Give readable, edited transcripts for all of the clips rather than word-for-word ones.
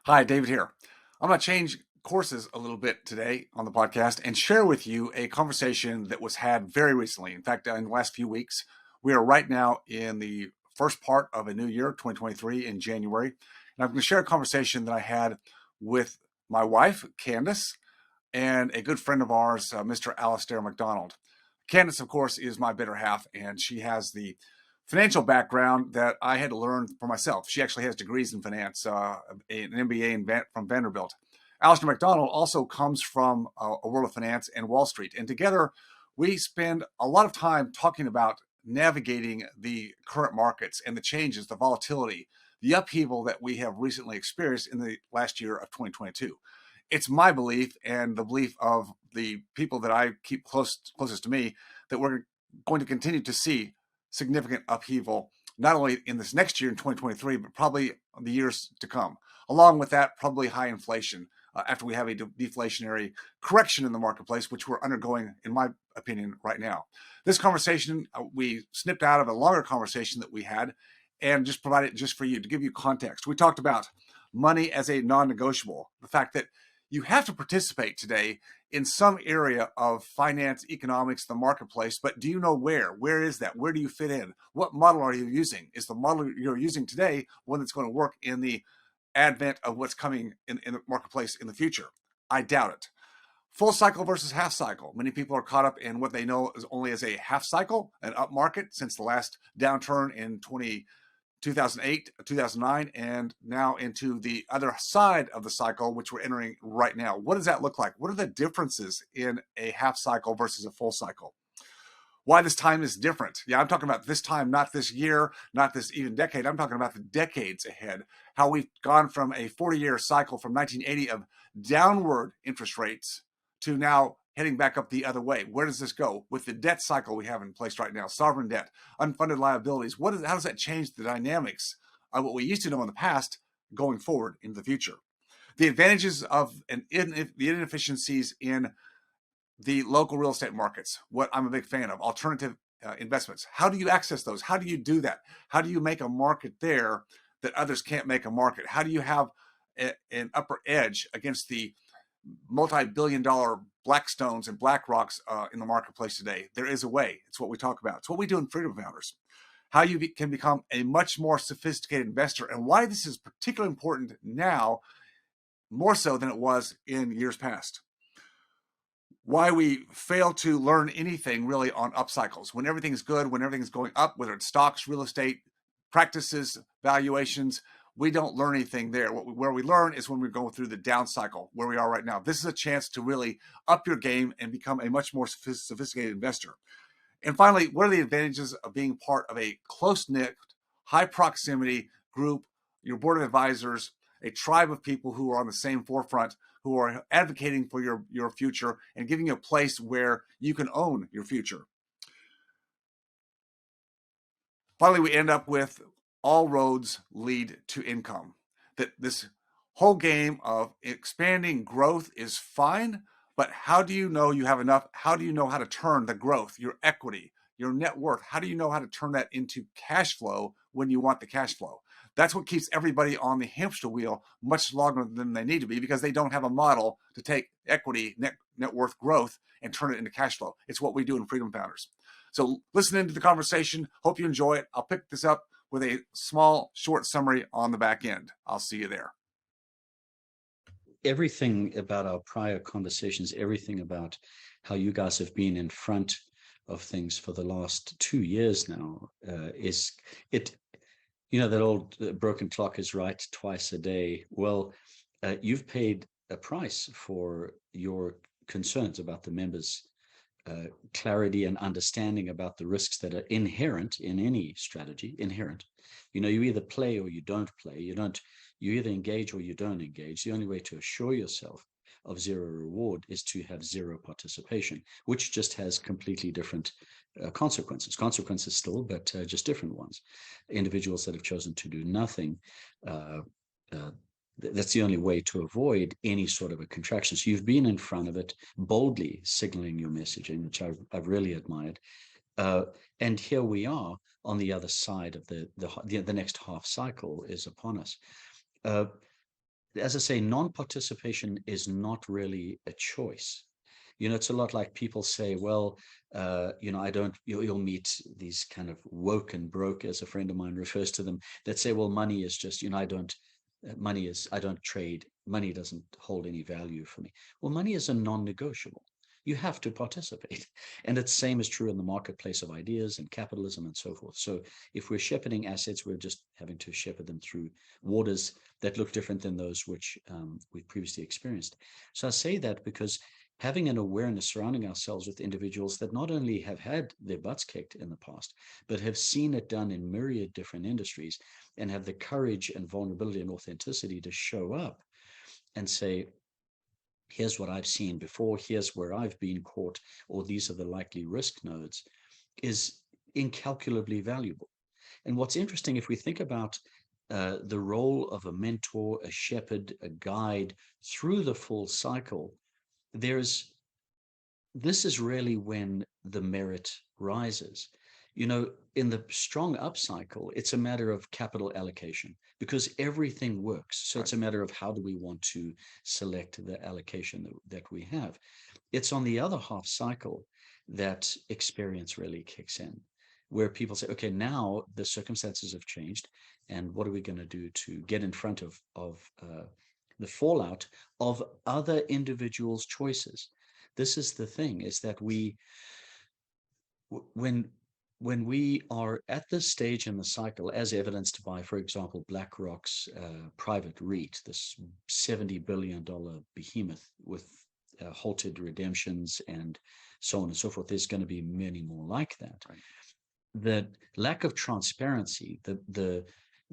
Hi, David here. I'm going to change courses a little bit today on the podcast and share with you a conversation that was had very recently. In fact, in the last few weeks, we are right now in the first part of a new year, 2023, in January. And I'm going to share a conversation that I had with my wife, Candace, and a good friend of ours, Mr. Alistair McDonald. Candace, of course, is my better half, and she has the financial background that I had to learn for myself. She actually has degrees in finance, an MBA from Vanderbilt. Alistair McDonald also comes from a world of finance and Wall Street. And together, we spend a lot of time talking about navigating the current markets and the changes, the volatility, the upheaval that we have recently experienced in the last year of 2022. It's my belief and the belief of the people that I keep closest to me that we're going to continue to see significant upheaval, not only in this next year in 2023, but probably the years to come. Along with that, probably high inflation after we have a deflationary correction in the marketplace, which we're undergoing, in my opinion, right now. This conversation, we snipped out of a longer conversation that we had and just provided it just for you to give you context. We talked about money as a non-negotiable, the fact that you have to participate today in some area of finance, economics, the marketplace, but do you know where? Where is that? Where do you fit in? What model are you using? Is the model you're using today one that's going to work in the advent of what's coming in the marketplace in the future? I doubt it. Full cycle versus half cycle. Many people are caught up in what they know is only as a half cycle, an up market since the last downturn in 2008, 2009, and now into the other side of the cycle, which we're entering right now. What does that look like? What are the differences in a half cycle versus a full cycle? Why this time is different. Yeah, I'm talking about this time, not this year, not this even decade. I'm talking about the decades ahead, how we've gone from a 40-year cycle from 1980 of downward interest rates to now heading back up the other way. Where does this go with the debt cycle we have in place right now? Sovereign debt, unfunded liabilities. How does that change the dynamics of what we used to know in the past going forward into the future? The advantages of the inefficiencies in the local real estate markets, what I'm a big fan of, alternative investments. How do you access those? How do you do that? How do you make a market there that others can't make a market? How do you have an upper edge against the multi-billion-dollar Blackstones and BlackRocks in the marketplace today? There is a way. It's what we talk about. It's what we do in Freedom Founders. How you can become a much more sophisticated investor, and why this is particularly important now, more so than it was in years past. Why we fail to learn anything really on up cycles. When everything's good, when everything's going up, whether it's stocks, real estate, practices, valuations, we don't learn anything there. Where we learn is when we go through the down cycle, where we are right now. This is a chance to really up your game and become a much more sophisticated investor. And finally, what are the advantages of being part of a close-knit, high proximity group, your board of advisors, a tribe of people who are on the same forefront, who are advocating for your future and giving you a place where you can own your future? Finally, we end up with all roads lead to income. That this whole game of expanding growth is fine, but how do you know you have enough? How do you know how to turn the growth, your equity, your net worth? How do you know how to turn that into cash flow when you want the cash flow? That's what keeps everybody on the hamster wheel much longer than they need to be, because they don't have a model to take equity, net worth growth, and turn it into cash flow. It's what we do in Freedom Founders. So listen into the conversation. Hope you enjoy it. I'll pick this up with a small, short summary on the back end. I'll see you there. Everything about our prior conversations, everything about how you guys have been in front of things for the last 2 years now, is it. You know, that old broken clock is right twice a day. Well, you've paid a price for your concerns about the members' clarity and understanding about the risks that are inherent in any strategy. Inherent. You know, you either play or you don't play. You either engage or you don't engage. The only way to assure yourself of zero reward is to have zero participation, which just has completely different consequences still, but just different ones. Individuals that have chosen to do nothing, that's the only way to avoid any sort of a contraction. So you've been in front of it, boldly signaling your messaging, which I've really admired. And here we are on the other side of the next half cycle is upon us. as I say, non-participation is not really a choice. It's a lot like people say, well, I don't, you'll meet these kind of woke and broke, as a friend of mine refers to them, that say, well, money is just, I don't trade. Money doesn't hold any value for me. Well, money is a non-negotiable. You have to participate. And the same is true in the marketplace of ideas and capitalism and so forth. So if we're shepherding assets, we're just having to shepherd them through waters that look different than those which we've previously experienced. So I say that because having an awareness surrounding ourselves with individuals that not only have had their butts kicked in the past, but have seen it done in myriad different industries and have the courage and vulnerability and authenticity to show up and say, here's what I've seen before, here's where I've been caught, or these are the likely risk nodes, is incalculably valuable. And what's interesting, if we think about the role of a mentor, a shepherd, a guide through the full cycle, this is really when the merit rises. In the strong up cycle, it's a matter of capital allocation because everything works. So it's a matter of how do we want to select the allocation that we have. It's on the other half cycle that experience really kicks in, where people say, okay, now the circumstances have changed, and what are we going to do to get in front of the fallout of other individuals' choices? This is the thing, is that when we are at this stage in the cycle, as evidenced by, for example, BlackRock's private REIT, this $70 billion behemoth with halted redemptions and so on and so forth, there's going to be many more like that. Right. The lack of transparency,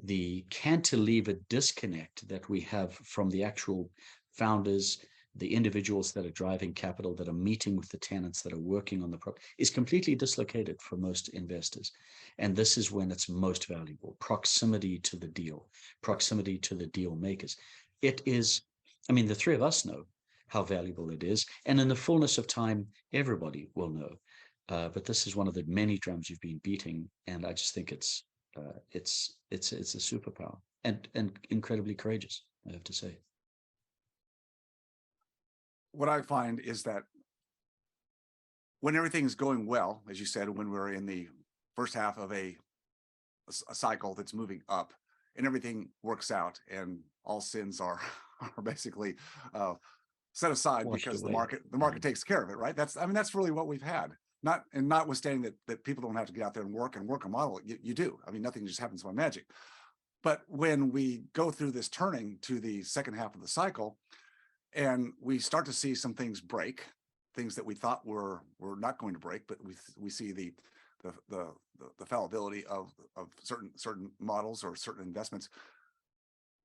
the cantilever disconnect that we have from the actual founders, the individuals that are driving capital, that are meeting with the tenants, that are working on the property, is completely dislocated for most investors. And this is when it's most valuable: proximity to the deal, proximity to the deal makers. It is, the three of us know how valuable it is. And in the fullness of time, everybody will know. But this is one of the many drums you've been beating. And I just think it's a superpower and incredibly courageous, I have to say. What I find is that when everything's going well, as you said, when we're in the first half of a cycle that's moving up and everything works out and all sins are basically set aside because the market takes care of it, right? That's really what we've had. Notwithstanding that people don't have to get out there and work a model. You do. Nothing just happens by magic. But when we go through this turning to the second half of the cycle, and we start to see some things break, things that we thought were not going to break, but we see the fallibility of certain models or certain investments.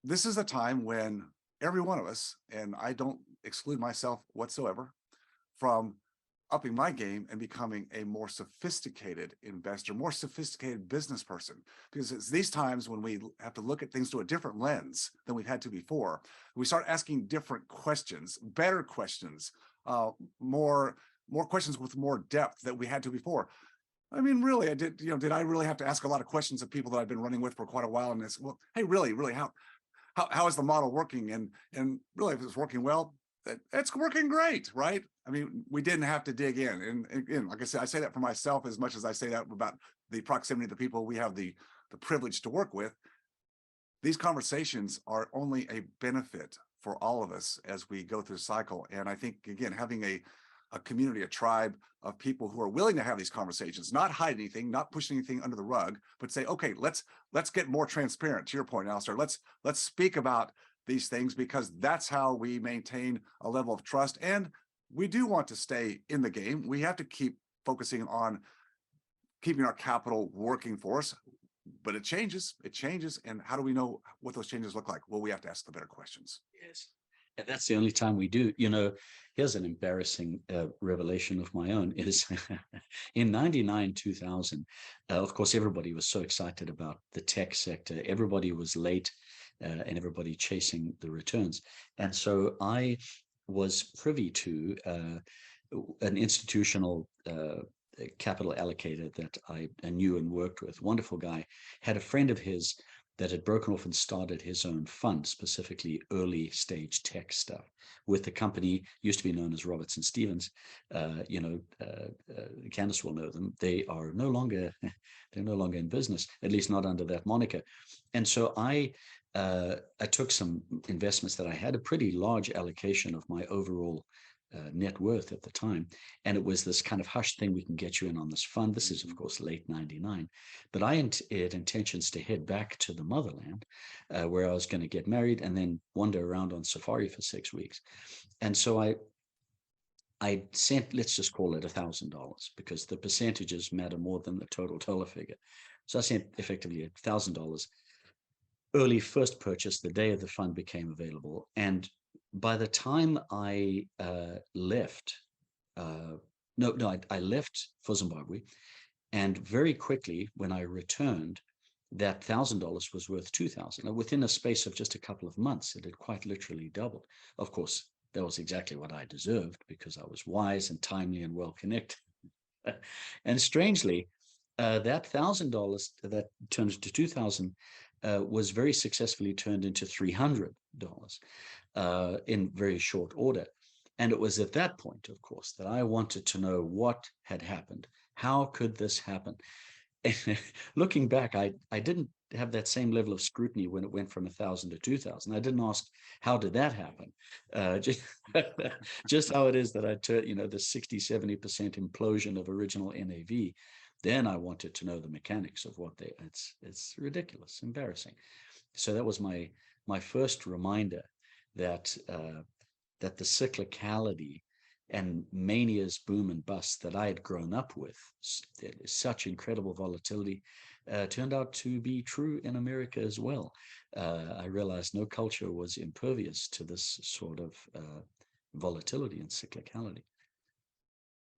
This is a time when every one of us, and I don't exclude myself whatsoever, from upping my game and becoming a more sophisticated investor, more sophisticated business person. Because it's these times when we have to look at things through a different lens than we've had to before. We start asking different questions, better questions, more questions with more depth than we had to before. Really, did I really have to ask a lot of questions of people that I've been running with for quite a while? And it's, well, hey, really, how is the model working? And really, if it's working well, it's working great, right? We didn't have to dig in. And like I said, I say that for myself as much as I say that about the proximity of the people we have the privilege to work with. These conversations are only a benefit for all of us as we go through the cycle. And I think, again, having a community, a tribe of people who are willing to have these conversations, not hide anything, not push anything under the rug, but say, okay, let's get more transparent. To your point, Alistair, let's speak about these things, because that's how we maintain a level of trust. And we do want to stay in the game. We have to keep focusing on keeping our capital working for us, but it changes. And how do we know what those changes look like? Well, we have to ask the better questions. Yes. And that's the only time we do. Here's an embarrassing revelation of my own. Is in 99, 2000, of course, everybody was so excited about the tech sector. Everybody was late and everybody chasing the returns. And so I was privy to an institutional capital allocator that I knew and worked with. Wonderful guy. Had a friend of his that had broken off and started his own fund, specifically early stage tech stuff, with the company used to be known as Robertson Stevens. Candace will know them. They are no longer they're no longer in business, at least not under that moniker. And so I took some investments that I had, a pretty large allocation of my overall net worth at the time. And it was this kind of hush thing, we can get you in on this fund. This is, of course, late 99. But I had intentions to head back to the motherland where I was going to get married and then wander around on safari for 6 weeks. And so I sent, let's just call it $1,000, because the percentages matter more than the total dollar figure. So I sent effectively $1,000 early first purchase the day the fund became available. And by the time I left, I left for Zimbabwe, and very quickly when I returned, that $1,000 was worth $2,000. Within a space of just a couple of months, it had quite literally doubled. Of course, that was exactly what I deserved, because I was wise and timely and well connected. And strangely, that $1,000 that turned into $2,000 was very successfully turned into $300 in very short order. And it was at that point, of course, that I wanted to know what had happened. How could this happen? And looking back, I didn't have that same level of scrutiny when it went from 1,000 to 2,000. I didn't ask, how did that happen? Just how it is that I turned, the 60-70% implosion of original NAV. Then I wanted to know the mechanics of what it's ridiculous, embarrassing. So that was my first reminder that that the cyclicality and mania's boom and bust that I had grown up with, such incredible volatility, turned out to be true in America as well. I realized no culture was impervious to this sort of volatility and cyclicality.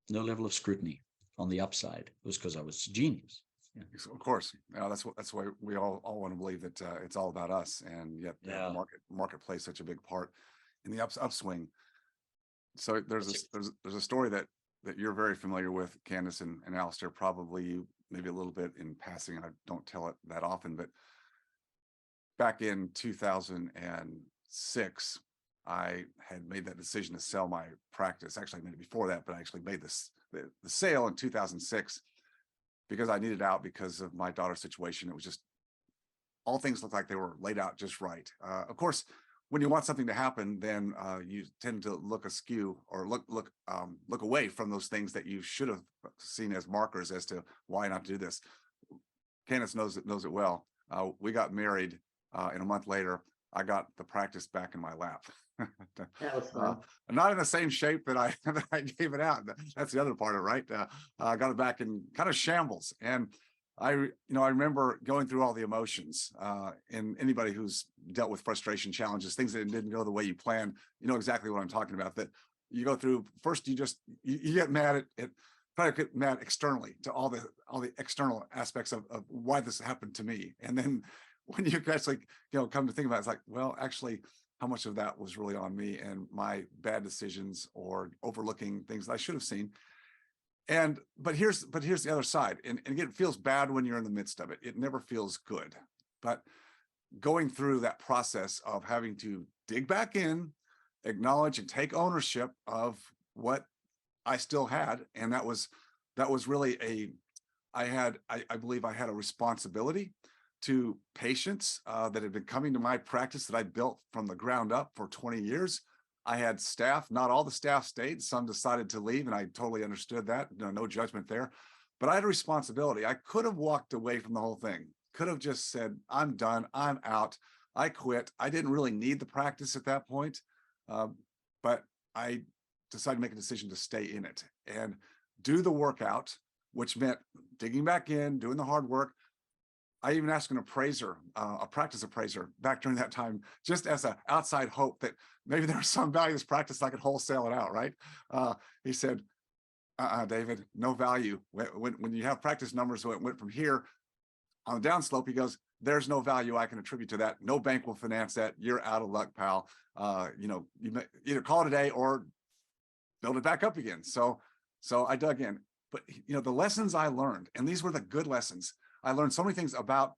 No level of scrutiny on the upside. It was because I was a genius. Yeah. Of course, that's why we all want to believe that it's all about us, and yet the market plays such a big part in the upswing. So there's a story that you're very familiar with, Candace and Alistair, probably maybe a little bit in passing. I don't tell it that often, but back in 2006, I had made that decision to sell my practice. Actually, maybe before that, but I actually made the sale in 2006 because I needed out because of my daughter's situation. It was just, all things looked like they were laid out just right. Of course, when you want something to happen, then you tend to look askew or look away from those things that you should have seen as markers as to why not do this. Candace knows it well. We got married, and a month later, I got the practice back in my lap. Not in the same shape that I gave it out. That's the other part of it, right? I got it back in kind of shambles, and I remember going through all the emotions. And anybody who's dealt with frustration challenges, things that didn't go the way you planned, you know exactly what I'm talking about. That you go through first, you get mad at try to get mad externally to all the external aspects of why this happened to me, and then when you actually come to think about it, it's like, well, actually, how much of that was really on me and my bad decisions or overlooking things that I should have seen. But here's the other side. And again, it feels bad when you're in the midst of it. It never feels good. But going through that process of having to dig back in, acknowledge and take ownership of what I still had, and that was really I believe I had a responsibility to patients that had been coming to my practice that I built from the ground up for 20 years. I had staff, not all the staff stayed, some decided to leave, and I totally understood that, no judgment there. But I had a responsibility. I could have walked away from the whole thing, could have just said, I'm done, I'm out, I quit. I didn't really need the practice at that point, but I decided to make a decision to stay in it and do the workout, which meant digging back in, doing the hard work. I even asked an appraiser, a practice appraiser back during that time, just as an outside hope that maybe there was some value to this practice, I could wholesale it out, right? He said, David, no value. When you have practice numbers, so it went from here on the downslope, he goes, there's no value I can attribute to that. No bank will finance that. You're out of luck, pal. You either call it a day or build it back up again. So I dug in. But the lessons I learned, and these were the good lessons. I learned so many things about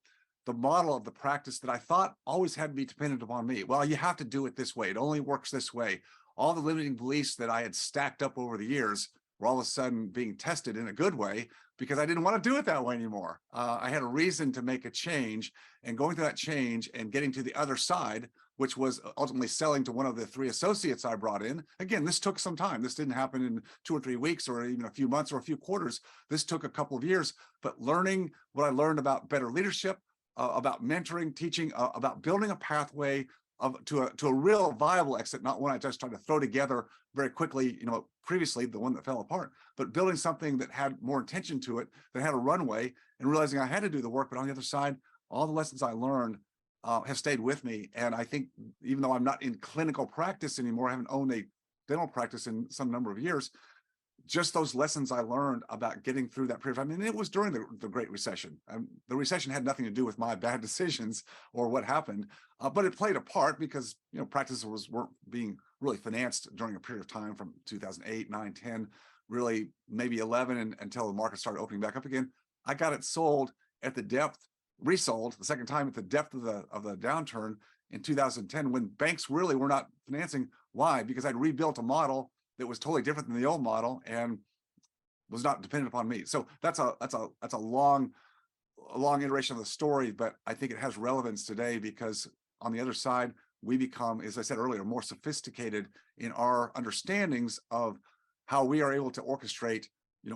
the model of the practice that I thought always had to be dependent upon me. Well, you have to do it this way. It only works this way. All the limiting beliefs that I had stacked up over the years were all of a sudden being tested in a good way because I didn't want to do it that way anymore. I had a reason to make a change, and going through that change and getting to the other side, which was ultimately selling to one of the 3 associates I brought in. Again, this took some time. This didn't happen in 2 or 3 weeks or even a few months or a few quarters. This took a couple of years, but learning what I learned about better leadership, about mentoring, teaching, about building a pathway to a real viable exit, not one I just tried to throw together very quickly, previously the one that fell apart, but building something that had more intention to it, that had a runway, and realizing I had to do the work. But on the other side, all the lessons I learned have stayed with me. And I think even though I'm not in clinical practice anymore, I haven't owned a dental practice in some number of years, just those lessons I learned about getting through that period of time. And it was during the Great Recession. The recession had nothing to do with my bad decisions or what happened, but it played a part because practices weren't being really financed during a period of time from 2008, 9, 10, really maybe 11, until the market started opening back up again. I got it sold at the depth, resold the second time at the depth of the downturn in 2010, when banks really were not financing. Why? Because I'd rebuilt a model that was totally different than the old model and was not dependent upon me. So that's a long iteration of the story, but I think it has relevance today because on the other side, we become, as I said earlier, more sophisticated in our understandings of how we are able to orchestrate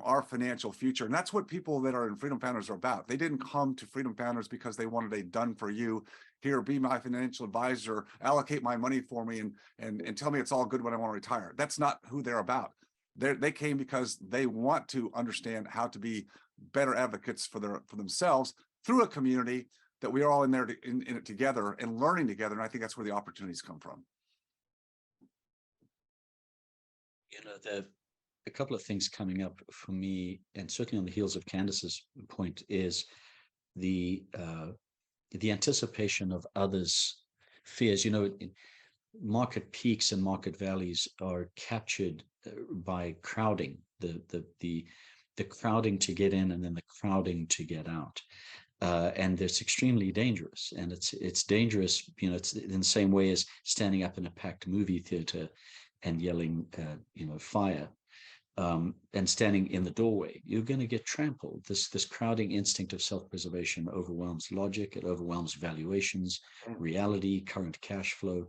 our financial future. And that's what people that are in Freedom Founders are about. They didn't come to Freedom Founders because they wanted a done for you, here, be my financial advisor, allocate my money for me, and tell me it's all good when I want to retire. That's not who they're about. They came because they want to understand how to be better advocates for themselves through a community that we are all in there in it together and learning together. And I think that's where the opportunities come from. A couple of things coming up for me, and certainly on the heels of Candace's point, is the anticipation of others' fears. Market peaks and market valleys are captured by crowding, the crowding to get in and then the crowding to get out. And it's extremely dangerous, and it's dangerous. It's in the same way as standing up in a packed movie theater and yelling, fire. And standing in the doorway, you're going to get trampled. This crowding instinct of self-preservation overwhelms logic, it overwhelms valuations, reality, current cash flow.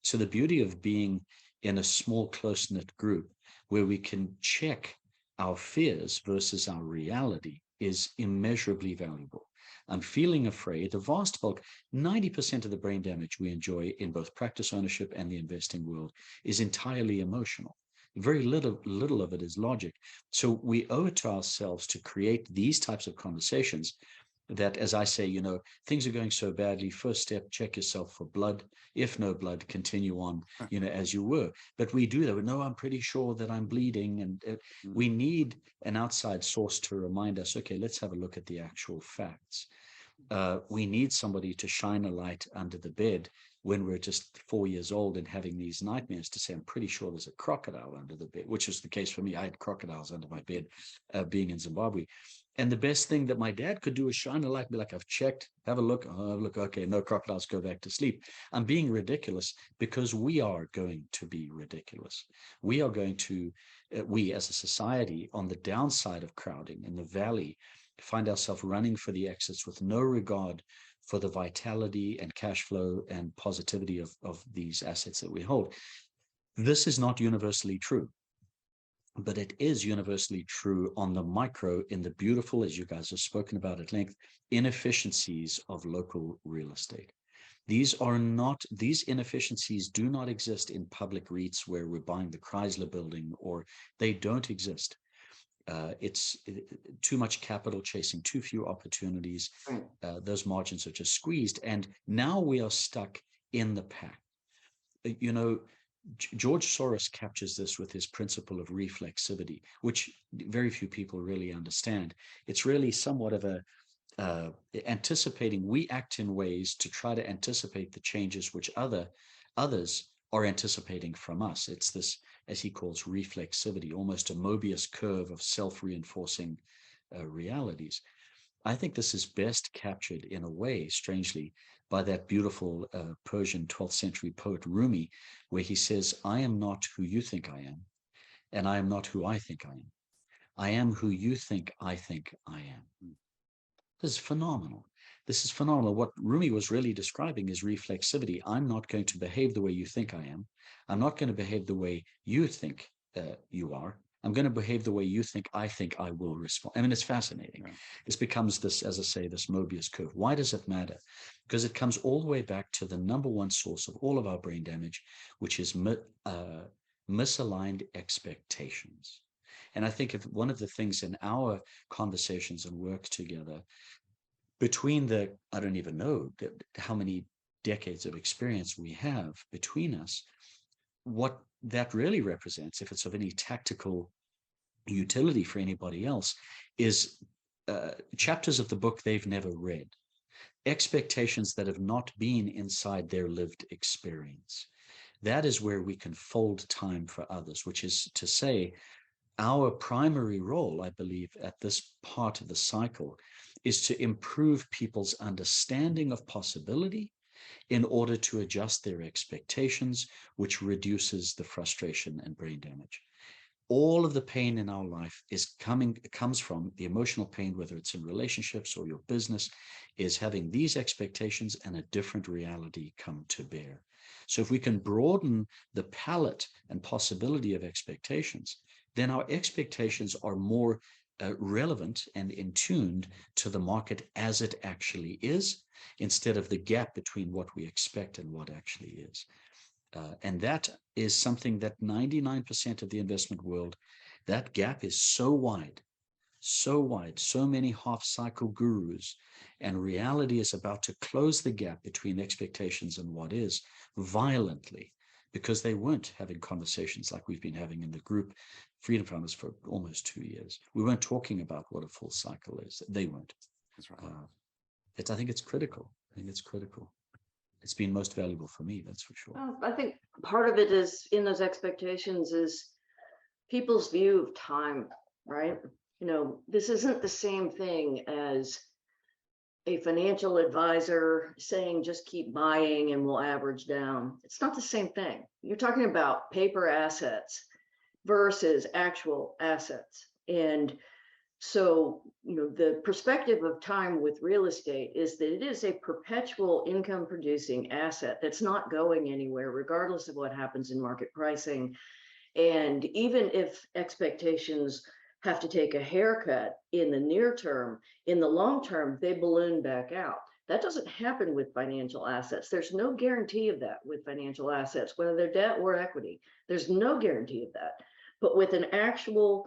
So the beauty of being in a small, close-knit group where we can check our fears versus our reality is immeasurably valuable. I'm feeling afraid. The vast bulk, 90% of the brain damage we enjoy in both practice ownership and the investing world is entirely emotional. Very little of it is logic. So we owe it to ourselves to create these types of conversations that, as I say, things are going so badly. First step, check yourself for blood. If no blood, continue on, as you were. But we do that. No, I'm pretty sure that I'm bleeding. And we need an outside source to remind us, okay, let's have a look at the actual facts. We need somebody to shine a light under the bed when we're just 4 years old and having these nightmares to say, I'm pretty sure there's a crocodile under the bed, which was the case for me. I had crocodiles under my bed being in Zimbabwe. And the best thing that my dad could do is shine a light, be like, I've checked, have a look, okay, no crocodiles, go back to sleep. I'm being ridiculous because we are going to be ridiculous. We are going to, we as a society on the downside of crowding in the valley, find ourselves running for the exits with no regard for the vitality and cash flow and positivity of these assets that we hold. This is not universally true, but it is universally true on the micro in the beautiful, as you guys have spoken about at length, inefficiencies of local real estate. These inefficiencies do not exist in public REITs where we're buying the Chrysler building, or they don't exist. It's too much capital chasing too few opportunities. Those margins are just squeezed. And now we are stuck in the pack. George Soros captures this with his principle of reflexivity, which very few people really understand. It's really somewhat of a anticipating. We act in ways to try to anticipate the changes which others are anticipating from us. It's this, as he calls, reflexivity, almost a Mobius curve of self-reinforcing realities. I think this is best captured in a way, strangely, by that beautiful Persian 12th century poet Rumi, where he says, I am not who you think I am, and I am not who I think I am. I am who you think I am. This is phenomenal. This is phenomenal. What Rumi was really describing is reflexivity. I'm not going to behave the way you think I am. I'm not going to behave the way you think you are. I'm going to behave the way you think I will respond. I mean, it's fascinating. Yeah. This becomes this, as I say, this Mobius curve. Why does it matter? Because it comes all the way back to the number one source of all of our brain damage, which is misaligned expectations. And I think if one of the things in our conversations and work together, between the, I don't even know how many decades of experience we have between us, what that really represents, if it's of any tactical utility for anybody else, is chapters of the book they've never read, expectations that have not been inside their lived experience. That is where we can fold time for others, which is to say, our primary role, I believe, at this part of the cycle is to improve people's understanding of possibility in order to adjust their expectations, which reduces the frustration and brain damage. All of the pain in our life comes from the emotional pain, whether it's in relationships or your business, is having these expectations and a different reality come to bear. So if we can broaden the palette and possibility of expectations, then our expectations are more relevant and in tuned to the market as it actually is, instead of the gap between what we expect and what actually is. And that is something that 99% of the investment world, that gap is so wide, so many half-cycle gurus, and reality is about to close the gap between expectations and what is violently, because they weren't having conversations like we've been having in the group Freedom Founders for almost 2 years. We weren't talking about what a full cycle is. They weren't. That's right. I think it's critical. It's been most valuable for me, that's for sure. Well, I think part of it is in those expectations is people's view of time, right? This isn't the same thing as a financial advisor saying just keep buying and we'll average down. It's not the same thing. You're talking about paper assets versus actual assets. And so, the perspective of time with real estate is that it is a perpetual income producing asset that's not going anywhere, regardless of what happens in market pricing. And even if expectations have to take a haircut in the near term, in the long term, they balloon back out. That doesn't happen with financial assets. There's no guarantee of that with financial assets, whether they're debt or equity. There's no guarantee of that. But with an actual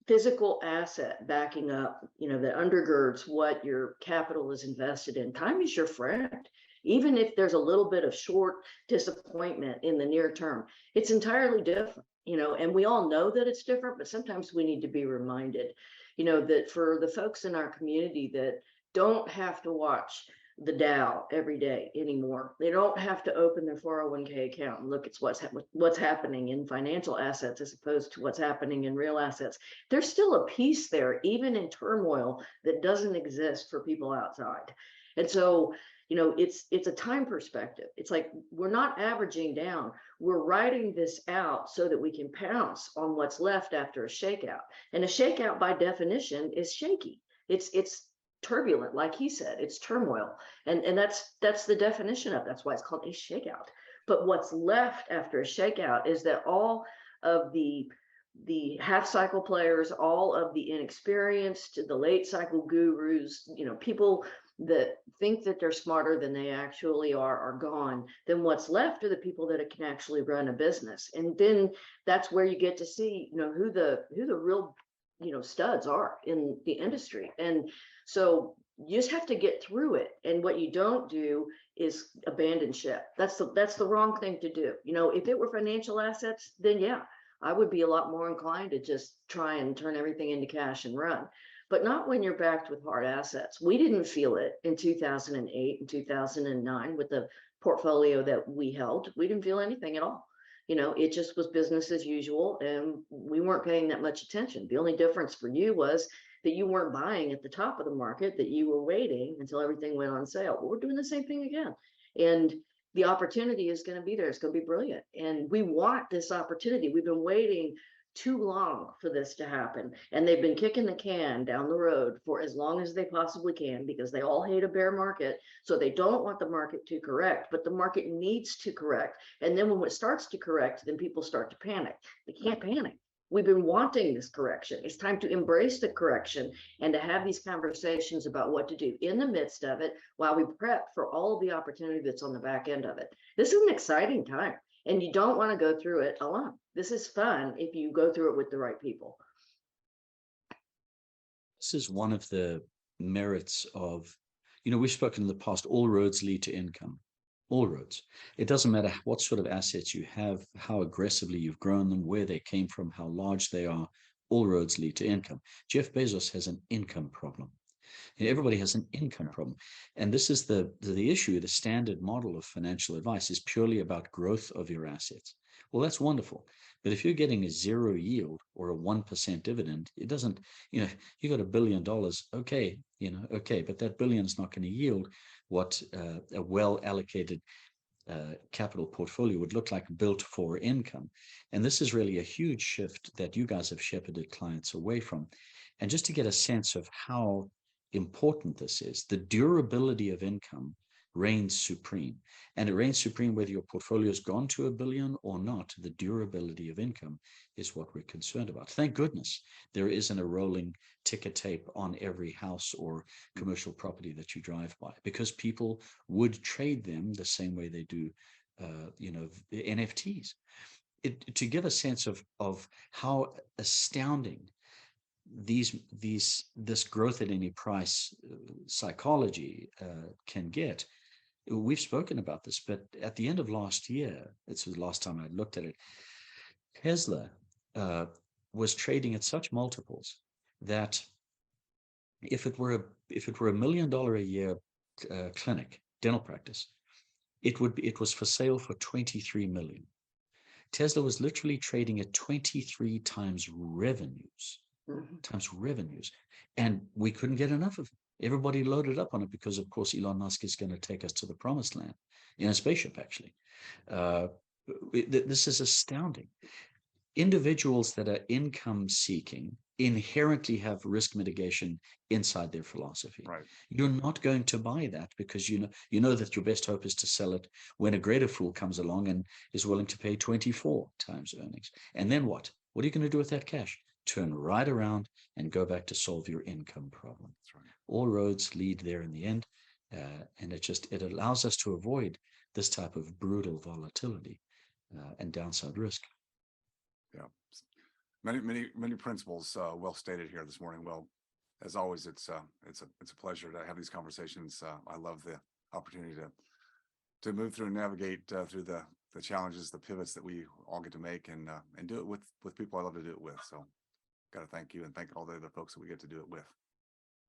physical asset backing up, that undergirds what your capital is invested in, time is your friend. Even if there's a little bit of short disappointment in the near term, it's entirely different, and we all know that it's different, but sometimes we need to be reminded, that for the folks in our community that don't have to watch the Dow every day anymore, they don't have to open their 401k account and look at what's happening in financial assets as opposed to what's happening in real assets. There's still a piece there, even in turmoil, that doesn't exist for people outside. And so, it's a time perspective. It's like we're not averaging down. We're writing this out so that we can pounce on what's left after a shakeout. And a shakeout, by definition, is shaky. It's turbulent, like he said. It's turmoil, and that's the definition of it. That's why it's called a shakeout. But what's left after a shakeout is that all of the half cycle players, all of the inexperienced, the late cycle gurus, people that think that they're smarter than they actually are gone. Then what's left are the people that can actually run a business. And then that's where you get to see, who the real, studs are in the industry. And so you just have to get through it. And what you don't do is abandon ship. That's the wrong thing to do. If it were financial assets, then yeah, I would be a lot more inclined to just try and turn everything into cash and run. But not when you're backed with hard assets. We didn't feel it in 2008 and 2009 with the portfolio that we held. We didn't feel anything at all. It just was business as usual, and we weren't paying that much attention. The only difference for you was that you weren't buying at the top of the market, that you were waiting until everything went on sale. Well, we're doing the same thing again. And the opportunity is going to be there. It's going to be brilliant. And we want this opportunity. We've been waiting too long for this to happen. And they've been kicking the can down the road for as long as they possibly can, because they all hate a bear market. So they don't want the market to correct, but the market needs to correct. And then when it starts to correct, then people start to panic. They can't panic. We've been wanting this correction. It's time to embrace the correction and to have these conversations about what to do in the midst of it while we prep for all of the opportunity that's on the back end of it. This is an exciting time, and you don't want to go through it alone. This is fun if you go through it with the right people. This is one of the merits of, we've spoken in the past, all roads lead to income. All roads. It doesn't matter what sort of assets you have, how aggressively you've grown them, where they came from, how large they are. All roads lead to income. Jeff Bezos has an income problem. Everybody has an income problem. And this is the issue. The standard model of financial advice is purely about growth of your assets. Well, that's wonderful. But if you're getting a 0 yield or a 1% dividend, it doesn't, you got $1 billion. Okay, okay, but that billion is not going to yield what a well allocated capital portfolio would look like, built for income. And this is really a huge shift that you guys have shepherded clients away from. And just to get a sense of how important this is, the durability of income reigns supreme. And it reigns supreme whether your portfolio has gone to $1 billion or not. The durability of income is what we're concerned about. Thank goodness there isn't a rolling ticker tape on every house or commercial property that you drive by, because people would trade them the same way they do NFTs. To give a sense of how astounding this growth at any price psychology can get. We've spoken about this, but at the end of last year, this was the last time I looked at it, Tesla was trading at such multiples that if it were $1 million a year clinic, dental practice, it was for sale for $23 million. Tesla was literally trading at 23 times revenues. And we couldn't get enough of it. Everybody loaded up on it because, of course, Elon Musk is going to take us to the promised land in a spaceship, actually. This is astounding. Individuals that are income seeking inherently have risk mitigation inside their philosophy. Right. You're not going to buy that because you know that your best hope is to sell it when a greater fool comes along and is willing to pay 24 times earnings. And then what? What are you going to do with that cash? Turn right around and go back to solve your income problem. That's right. All roads lead there in the end. And it allows us to avoid this type of brutal volatility and downside risk. Yeah. Many principles well stated here this morning. Well, as always, it's a pleasure to have these conversations. I love the opportunity to move through and navigate through the challenges, the pivots that we all get to make, and do it with people I love to do it with. So got to thank you and thank all the other folks that we get to do it with.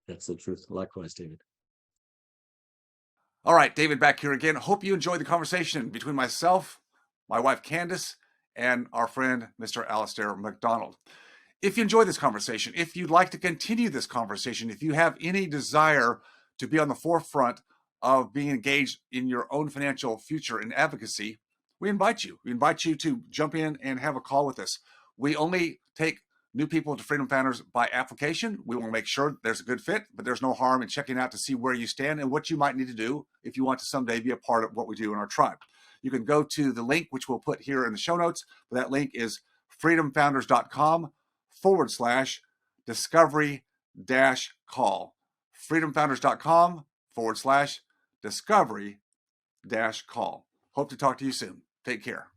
That's the truth. Likewise, David. All right, David back here again. Hope you enjoyed the conversation between myself, my wife Candace, and our friend Mr. Alistair McDonald. If you enjoyed this conversation, if you'd like to continue this conversation, if you have any desire to be on the forefront of being engaged in your own financial future and advocacy, we invite you. We invite you to jump in and have a call with us. We only take new people to Freedom Founders by application. We want to make sure there's a good fit, but there's no harm in checking out to see where you stand and what you might need to do if you want to someday be a part of what we do in our tribe. You can go to the link, which we'll put here in the show notes. But that link is freedomfounders.com/discovery-call. freedomfounders.com/discovery-call. Hope to talk to you soon. Take care.